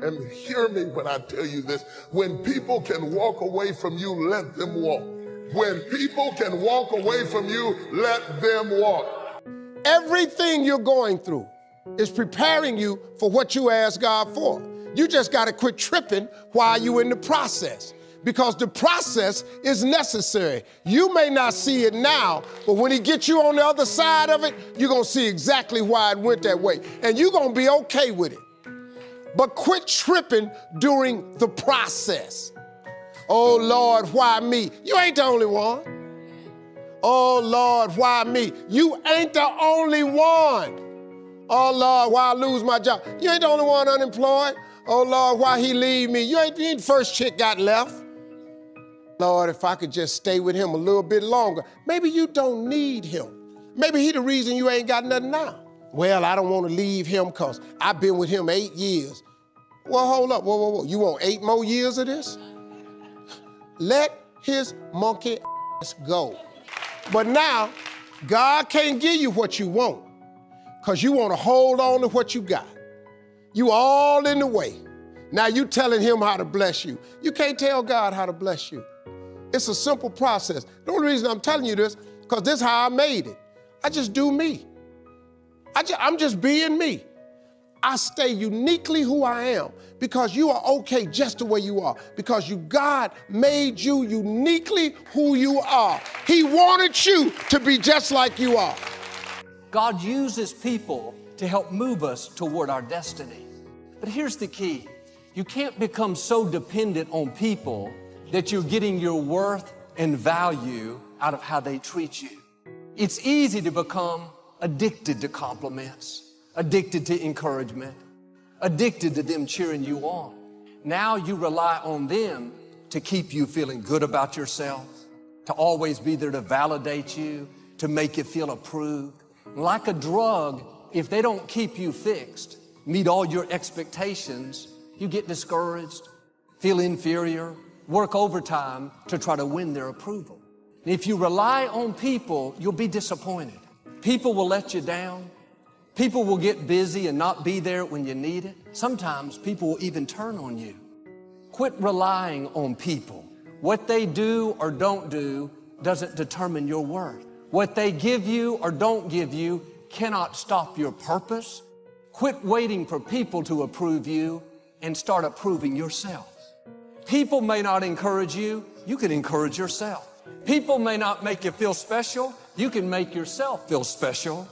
And hear me when I tell you this. When people can walk away from you, let them walk. When people can walk away from you, let them walk. Everything you're going through is preparing you for what you ask God for. You just got to quit tripping while you're in the process, because the process is necessary. You may not see it now, but when he gets you on the other side of it, you're going to see exactly why it went that way, and you're going to be okay with it. But quit tripping during the process. Oh, Lord, why me? You ain't the only one. Oh, Lord, why me? You ain't the only one. Oh, Lord, why I lose my job? You ain't the only one unemployed. Oh, Lord, why he leave me? You ain't the first chick got left. Lord, if I could just stay with him a little bit longer. Maybe you don't need him. Maybe he the reason you ain't got nothing now. Well, I don't want to leave him because I've been with him 8 years. Well, hold up, whoa. You want 8 more years of this? Let his monkey ass go. But now, God can't give you what you want because you want to hold on to what you got. You all in the way. Now you telling him how to bless you. You can't tell God how to bless you. It's a simple process. The only reason I'm telling you this, because this is how I made it. I just do me. I'm just being me. I stay uniquely who I am because you are okay just the way you are, because God made you uniquely who you are. He wanted you to be just like you are. God uses people to help move us toward our destiny. But here's the key. You can't become so dependent on people that you're getting your worth and value out of how they treat you. It's easy to become addicted to compliments, addicted to encouragement, addicted to them cheering you on. Now you rely on them to keep you feeling good about yourself, to always be there to validate you, to make you feel approved. Like a drug, if they don't keep you fixed, meet all your expectations, you get discouraged, feel inferior, work overtime to try to win their approval. And if you rely on people, you'll be disappointed. People will let you down. People will get busy and not be there when you need it. Sometimes people will even turn on you. Quit relying on people. What they do or don't do doesn't determine your worth. What they give you or don't give you cannot stop your purpose. Quit waiting for people to approve you and start approving yourself. People may not encourage you. You can encourage yourself. People may not make you feel special. You can make yourself feel special.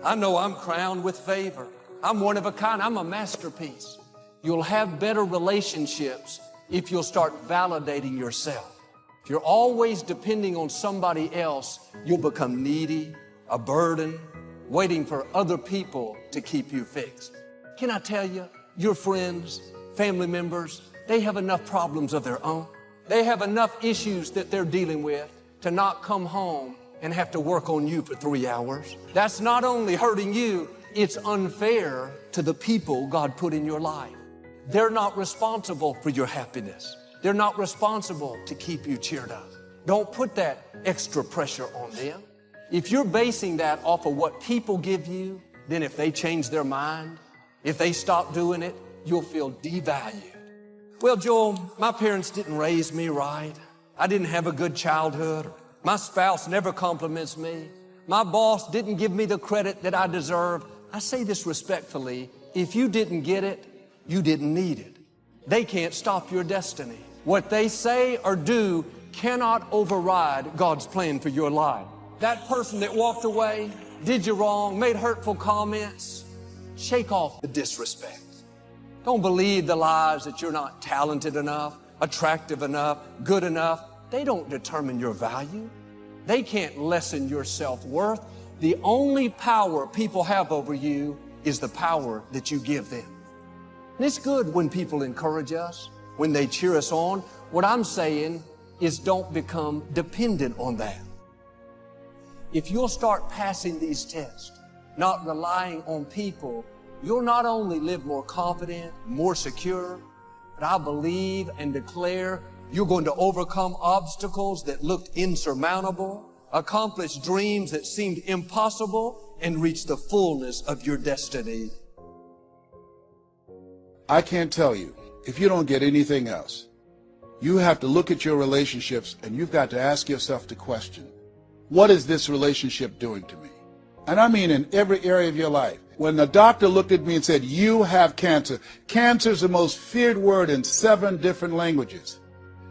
I know I'm crowned with favor. I'm one of a kind. I'm a masterpiece. You'll have better relationships if you'll start validating yourself. If you're always depending on somebody else, you'll become needy, a burden, waiting for other people to keep you fixed. Can I tell you, your friends, family members, they have enough problems of their own. They have enough issues that they're dealing with to not come home and have to work on you for 3 hours. That's not only hurting you, it's unfair to the people God put in your life. They're not responsible for your happiness. They're not responsible to keep you cheered up. Don't put that extra pressure on them. If you're basing that off of what people give you, then if they change their mind, if they stop doing it, you'll feel devalued. Well, Joel, my parents didn't raise me right. I didn't have a good childhood. My spouse never compliments me. My boss didn't give me the credit that I deserve. I say this respectfully. If you didn't get it, you didn't need it. They can't stop your destiny. What they say or do cannot override God's plan for your life. That person that walked away, did you wrong, made hurtful comments, shake off the disrespect. Don't believe the lies that you're not talented enough, attractive enough, good enough. They don't determine your value. They can't lessen your self-worth. The only power people have over you is the power that you give them. And it's good when people encourage us, when they cheer us on. What I'm saying is don't become dependent on that. If you'll start passing these tests, not relying on people, you'll not only live more confident, more secure, but I believe and declare you're going to overcome obstacles that looked insurmountable, accomplish dreams that seemed impossible, and reach the fullness of your destiny. I can't tell you, if you don't get anything else, you have to look at your relationships and you've got to ask yourself the question, what is this relationship doing to me? And I mean in every area of your life. When the doctor looked at me and said, you have cancer. Cancer is the most feared word in 7 different languages.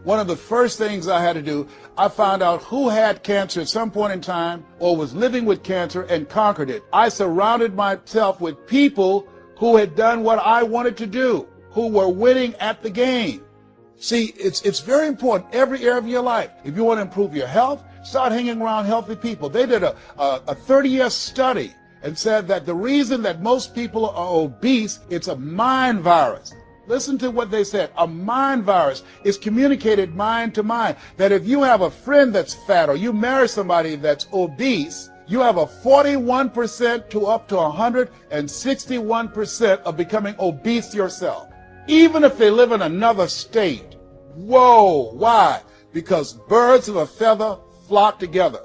One of the first things I had to do, I found out who had cancer at some point in time or was living with cancer and conquered it. I surrounded myself with people who had done what I wanted to do, who were winning at the game. See, it's very important, every area of your life. If you want to improve your health, start hanging around healthy people. They did a 30-year study and said that the reason that most people are obese, it's a mind virus. Listen to what they said. A mind virus is communicated mind to mind. That if you have a friend that's fat or you marry somebody that's obese, you have a 41% to up to 161% of becoming obese yourself. Even if they live in another state. Whoa, why? Because birds of a feather flock together.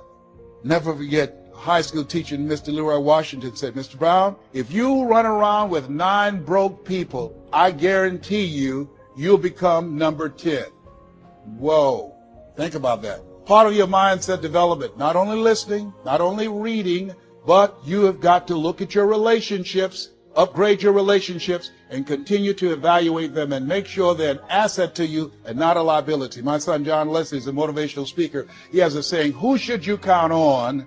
Never forget, high school teacher Mr. Leroy Washington said, Mr. Brown, if you run around with 9 broke people, I guarantee you, you'll become number 10. Whoa, think about that. Part of your mindset development, not only listening, not only reading, but you have got to look at your relationships, upgrade your relationships, and continue to evaluate them and make sure they're an asset to you and not a liability. My son John Leslie is a motivational speaker. He has a saying, who should you count on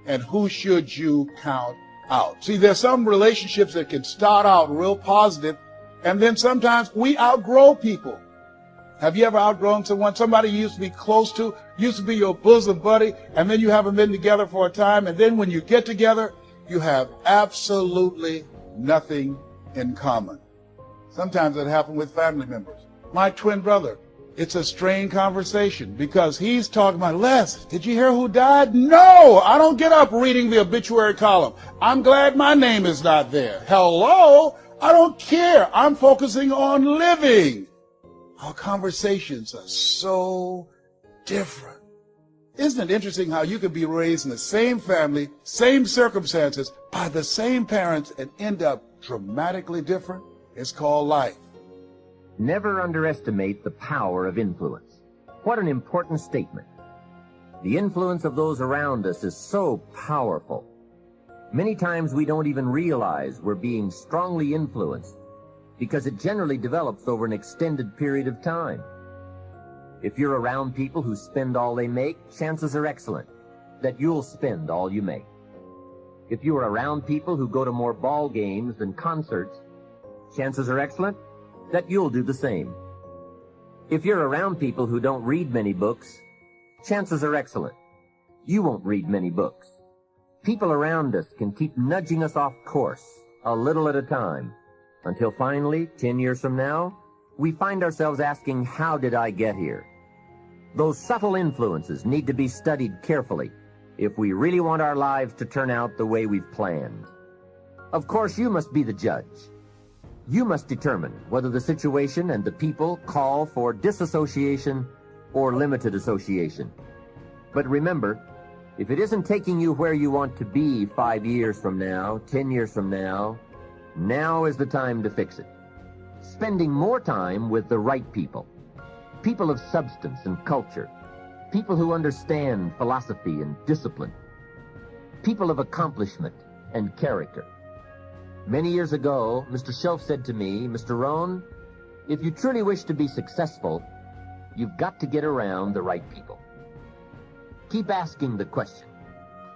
and who should you count out? See, there's some relationships that can start out real positive, and then sometimes we outgrow people. Have you ever outgrown someone? Somebody you used to be close to, used to be your bosom buddy, and then you haven't been together for a time, and then when you get together, you have absolutely nothing in common. Sometimes it happens with family members. My twin brother, it's a strained conversation because he's talking about, Les, did you hear who died? No, I don't get up reading the obituary column. I'm glad my name is not there. Hello, I don't care. I'm focusing on living. Our conversations are so different. Isn't it interesting how you can be raised in the same family, same circumstances, by the same parents and end up dramatically different? It's called life. Never underestimate the power of influence. What an important statement. The influence of those around us is so powerful. Many times we don't even realize we're being strongly influenced because it generally develops over an extended period of time. If you're around people who spend all they make, chances are excellent that you'll spend all you make. If you are around people who go to more ball games than concerts, chances are excellent that you'll do the same. If you're around people who don't read many books, chances are excellent you won't read many books. People around us can keep nudging us off course a little at a time until finally, 10 years from now, we find ourselves asking, how did I get here? Those subtle influences need to be studied carefully if we really want our lives to turn out the way we've planned. Of course, you must be the judge. You must determine whether the situation and the people call for disassociation or limited association. But remember, if it isn't taking you where you want to be 5 years from now, 10 years from now, now is the time to fix it. Spending more time with the right people. People of substance and culture. People who understand philosophy and discipline. People of accomplishment and character. Many years ago, Mr. Shelf said to me, Mr. Rohn, if you truly wish to be successful, you've got to get around the right people. Keep asking the question,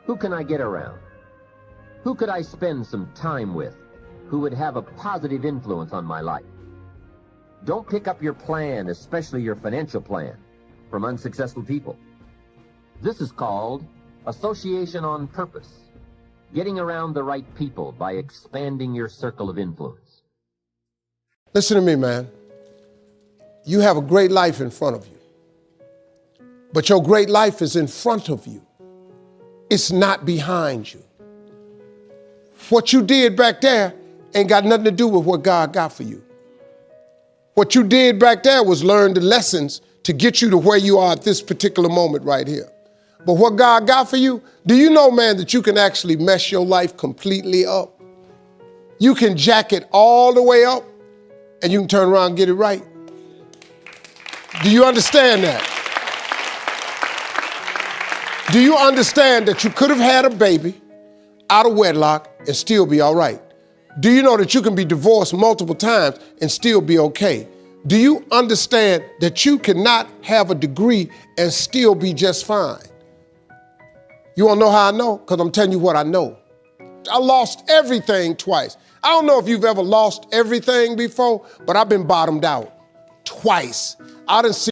who can I get around? Who could I spend some time with who would have a positive influence on my life? Don't pick up your plan, especially your financial plan, from unsuccessful people. This is called association on purpose. Getting around the right people by expanding your circle of influence. Listen to me, man. You have a great life in front of you. But your great life is in front of you. It's not behind you. What you did back there ain't got nothing to do with what God got for you. What you did back there was learn the lessons to get you to where you are at this particular moment right here. But what God got for you, do you know, man, that you can actually mess your life completely up? You can jack it all the way up and you can turn around and get it right? Do you understand that? Do you understand that you could have had a baby out of wedlock and still be all right? Do you know that you can be divorced multiple times and still be okay? Do you understand that you cannot have a degree and still be just fine? You wanna know how I know? Because I'm telling you what I know. I lost everything twice. I don't know if you've ever lost everything before, but I've been bottomed out twice. I done seen